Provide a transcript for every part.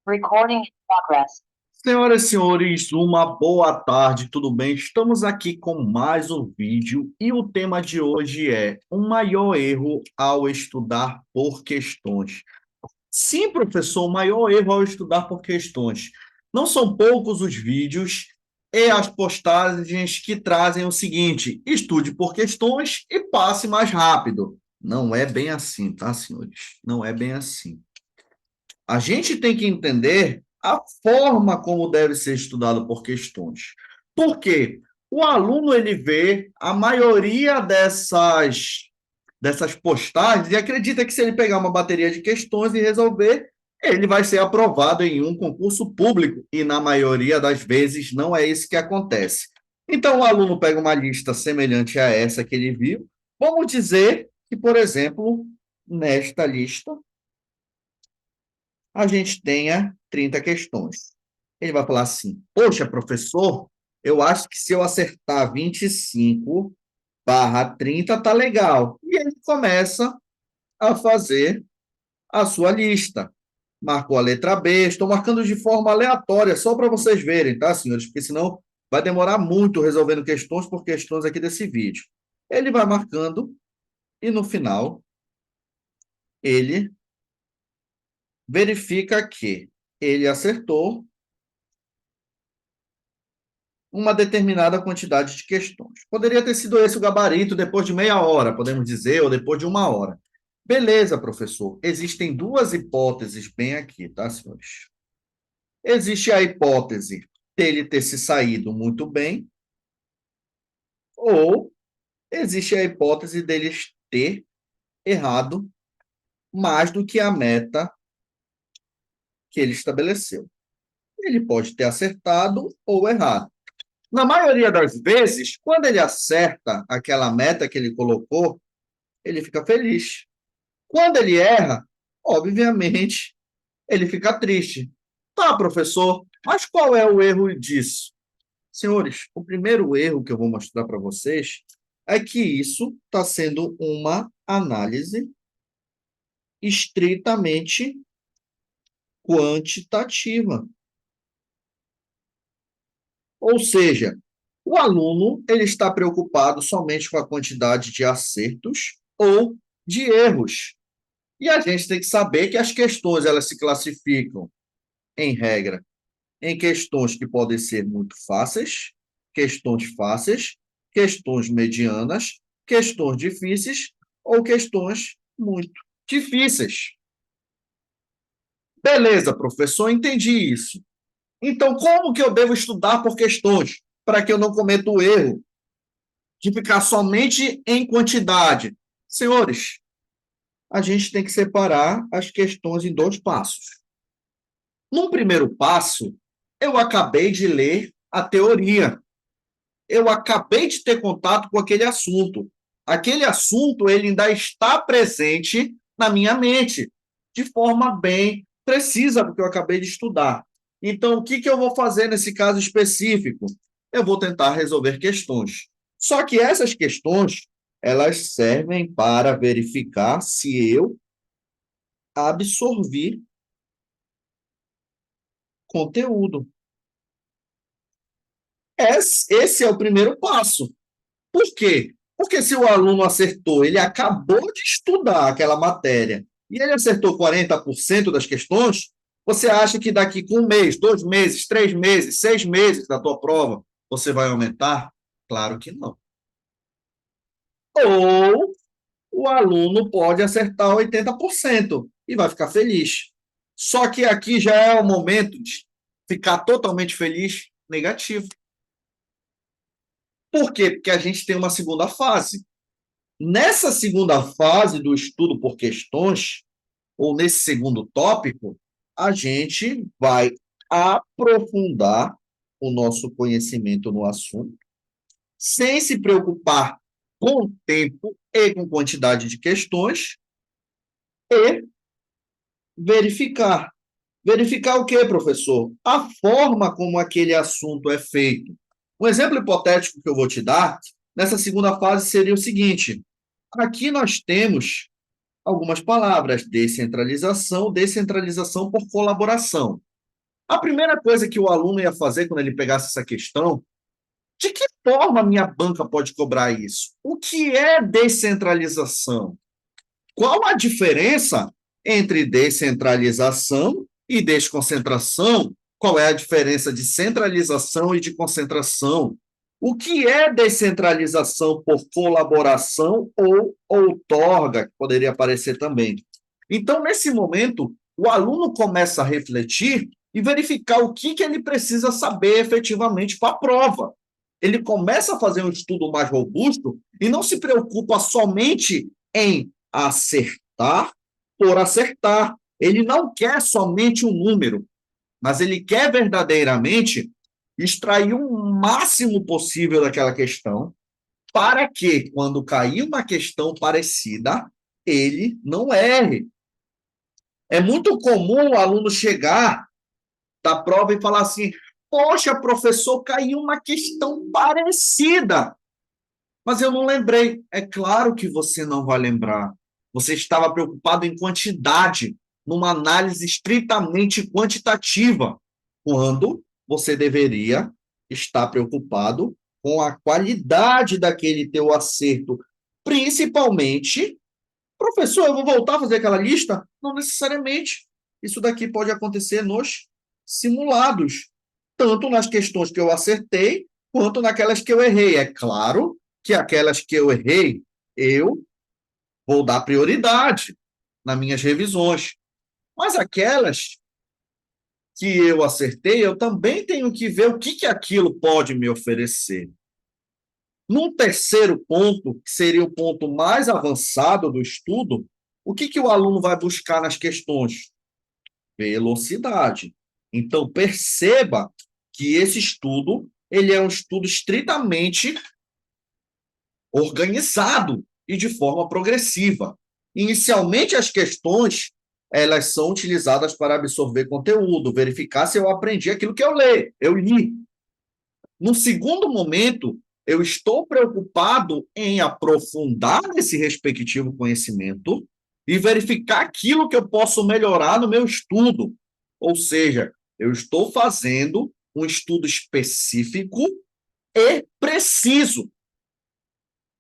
Recording in progress. Senhoras e senhores, uma boa tarde, tudo bem? Estamos aqui com mais um vídeo e o tema de hoje é o maior erro ao estudar por questões. Sim, professor, o maior erro ao estudar por questões. Não são poucos os vídeos e as postagens que trazem o seguinte: estude por questões e passe mais rápido. Não é bem assim, tá, senhores? Não é bem assim. A gente tem que entender a forma como deve ser estudado por questões. Por quê? O aluno ele vê a maioria dessas postagens e acredita que se ele pegar uma bateria de questões e resolver, ele vai ser aprovado em um concurso público. E na maioria das vezes não é isso que acontece. Então o aluno pega uma lista semelhante a essa que ele viu. Vamos dizer que, por exemplo, nesta lista a gente tenha 30 questões. Ele vai falar assim: poxa, professor, eu acho que se eu acertar 25/30 tá legal. E ele começa a fazer a sua lista. Marcou a letra B, estou marcando de forma aleatória, só para vocês verem, tá, senhores? Porque senão vai demorar muito resolvendo questões por questões aqui desse vídeo. Ele vai marcando e no final ele verifica que ele acertou uma determinada quantidade de questões. Poderia ter sido esse o gabarito depois de meia hora, podemos dizer, ou depois de uma hora. Beleza, professor. Existem duas hipóteses bem aqui, tá, senhores? Existe a hipótese dele ter se saído muito bem, ou existe a hipótese dele ter errado mais do que a meta que ele estabeleceu. Ele pode ter acertado ou errado. Na maioria das vezes, quando ele acerta aquela meta que ele colocou, ele fica feliz. Quando ele erra, obviamente, ele fica triste. Tá, professor, mas qual é o erro disso? Senhores, o primeiro erro que eu vou mostrar para vocês é que isso está sendo uma análise estritamente quantitativa. Ou seja, o aluno ele está preocupado somente com a quantidade de acertos ou de erros. E a gente tem que saber que as questões elas se classificam, em regra, em questões que podem ser muito fáceis, questões medianas, questões difíceis ou questões muito difíceis. Beleza, professor, entendi isso. Então, como que eu devo estudar por questões para que eu não cometa o erro de ficar somente em quantidade? Senhores, a gente tem que separar as questões em dois passos. Num primeiro passo, eu acabei de ler a teoria. Eu acabei de ter contato com aquele assunto. Aquele assunto ele ainda está presente na minha mente, de forma bem precisa, porque eu acabei de estudar. Então, o que, que eu vou fazer nesse caso específico? Eu vou tentar resolver questões. Só que essas questões, elas servem para verificar se eu absorvi conteúdo. Esse é o primeiro passo. Por quê? Porque se o aluno acertou, ele acabou de estudar aquela matéria e ele acertou 40% das questões, você acha que daqui com um mês, 2 meses, 3 meses, 6 meses da tua prova, você vai aumentar? Claro que não. Ou o aluno pode acertar 80% e vai ficar feliz. Só que aqui já é o momento de ficar totalmente feliz, negativo. Por quê? Porque a gente tem uma segunda fase. Nessa segunda fase do estudo por questões, ou nesse segundo tópico, a gente vai aprofundar o nosso conhecimento no assunto, sem se preocupar com o tempo e com quantidade de questões, e verificar. Verificar o que, professor? A forma como aquele assunto é feito. Um exemplo hipotético que eu vou te dar, nessa segunda fase, seria o seguinte: aqui nós temos algumas palavras: descentralização, descentralização por colaboração. A primeira coisa que o aluno ia fazer quando ele pegasse essa questão, de que forma a minha banca pode cobrar isso? O que é descentralização? Qual a diferença entre descentralização e desconcentração? Qual é a diferença de centralização e de concentração? O que é descentralização por colaboração ou outorga, que poderia aparecer também? Então, nesse momento, o aluno começa a refletir e verificar o que ele precisa saber efetivamente para a prova. Ele começa a fazer um estudo mais robusto e não se preocupa somente em acertar por acertar. Ele não quer somente um número, mas ele quer verdadeiramente extrair o máximo possível daquela questão, para que, quando cair uma questão parecida, ele não erre. É muito comum o aluno chegar da prova e falar assim: poxa, professor, caiu uma questão parecida, mas eu não lembrei. É claro que você não vai lembrar. Você estava preocupado em quantidade, numa análise estritamente quantitativa, quando você deveria estar preocupado com a qualidade daquele teu acerto. Principalmente, professor, eu vou voltar a fazer aquela lista? Não necessariamente. Isso daqui pode acontecer nos simulados, tanto nas questões que eu acertei, quanto naquelas que eu errei. É claro que aquelas que eu errei, eu vou dar prioridade nas minhas revisões. Mas aquelas que eu acertei, eu também tenho que ver o que aquilo pode me oferecer. Num terceiro ponto, que seria o ponto mais avançado do estudo, o que o aluno vai buscar nas questões? Velocidade. Então, perceba que esse estudo ele é um estudo estritamente organizado e de forma progressiva. Inicialmente, as questões elas são utilizadas para absorver conteúdo, verificar se eu aprendi aquilo que eu li. No segundo momento, eu estou preocupado em aprofundar esse respectivo conhecimento e verificar aquilo que eu posso melhorar no meu estudo. Ou seja, eu estou fazendo um estudo específico e preciso.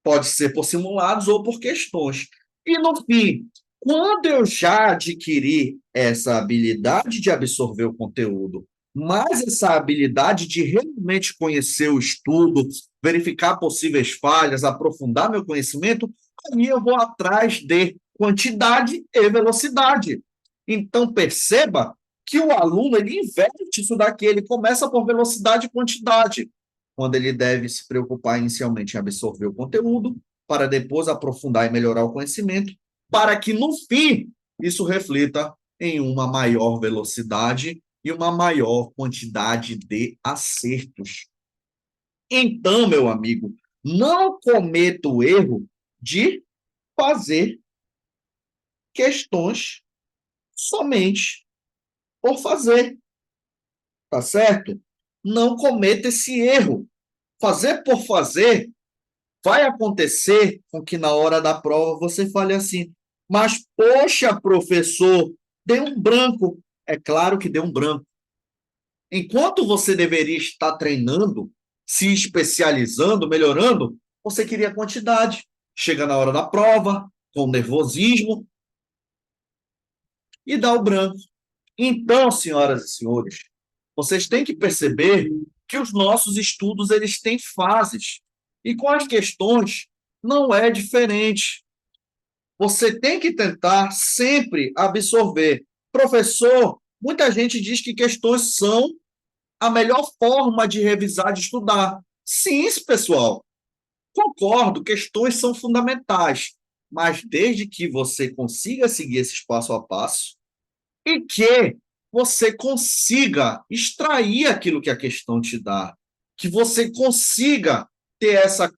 Pode ser por simulados ou por questões. E, no fim, quando eu já adquiri essa habilidade de absorver o conteúdo, mais essa habilidade de realmente conhecer o estudo, verificar possíveis falhas, aprofundar meu conhecimento, aí eu vou atrás de quantidade e velocidade. Então, perceba que o aluno ele inverte isso daqui, ele começa por velocidade e quantidade, quando ele deve se preocupar inicialmente em absorver o conteúdo, para depois aprofundar e melhorar o conhecimento, para que, no fim, isso reflita em uma maior velocidade e uma maior quantidade de acertos. Então, meu amigo, não cometa o erro de fazer questões somente por fazer, tá certo? Não cometa esse erro. Fazer por fazer vai acontecer com que na hora da prova você fale assim: mas, poxa, professor, deu um branco. É claro que deu um branco. Enquanto você deveria estar treinando, se especializando, melhorando, você queria quantidade. Chega na hora da prova, com nervosismo, e dá o branco. Então, senhoras e senhores, vocês têm que perceber que os nossos estudos eles têm fases. E com as questões não é diferente. Você tem que tentar sempre absorver. Professor, muita gente diz que questões são a melhor forma de revisar, de estudar. Sim, pessoal, concordo, questões são fundamentais, mas desde que você consiga seguir esses passo a passo e que você consiga extrair aquilo que a questão te dá, que você consiga ter essa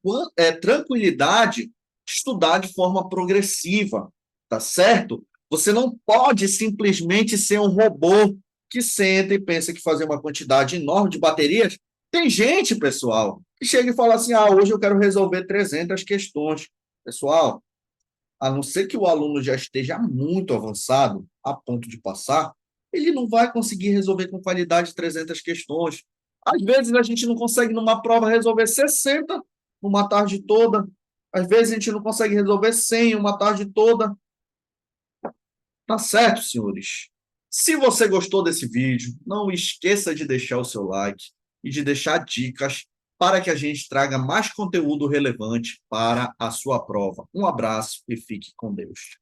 tranquilidade de estudar de forma progressiva, tá certo? Você não pode simplesmente ser um robô que senta e pensa que fazer uma quantidade enorme de baterias. Tem gente, pessoal, que chega e fala assim: ah, hoje eu quero resolver 300 questões. Pessoal, a não ser que o aluno já esteja muito avançado, a ponto de passar, ele não vai conseguir resolver com qualidade 300 questões. Às vezes a gente não consegue numa prova resolver 60 numa tarde toda. Às vezes a gente não consegue resolver 100 uma tarde toda. Tá certo, senhores? Se você gostou desse vídeo, não esqueça de deixar o seu like e de deixar dicas para que a gente traga mais conteúdo relevante para a sua prova. Um abraço e fique com Deus.